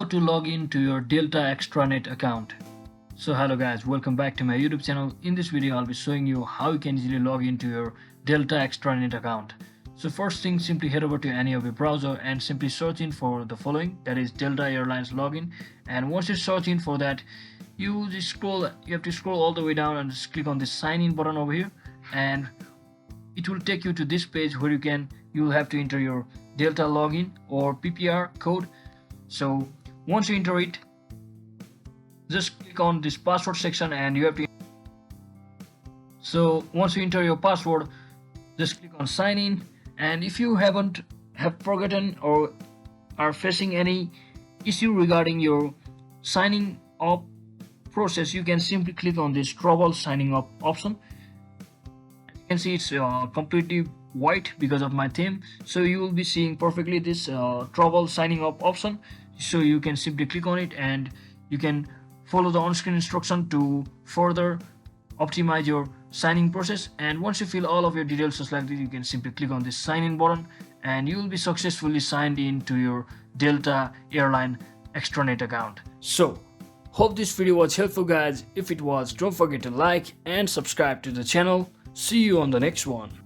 to log in to your Delta Extranet account. So hello guys, welcome back to my YouTube channel. In this video I'll be showing you how you can easily log into your Delta Extranet account. So first thing, simply head over to any of your browser and simply search in for the following, that is Delta Airlines login. And once you search in for that, you have to scroll all the way down and just click on this sign in button over here, and it will take you to this page where you'll have to enter your Delta login or PPR code. So once you enter it, just click on this password section and you have to. So once you enter your password, just click on sign in, and if you have forgotten or are facing any issue regarding your signing up process, you can simply click on this trouble signing up option. You can see it's completely white because of my theme, so you will be seeing perfectly this trouble signing up option. So you can simply click on it and you can follow the on-screen instruction to further optimize your signing process. And once you fill all of your details just like this, you can simply click on this sign in button and you will be successfully signed in to your Delta Airline Extranet account. So hope this video was helpful guys. If it was, don't forget to like and subscribe to the channel. See you on the next one.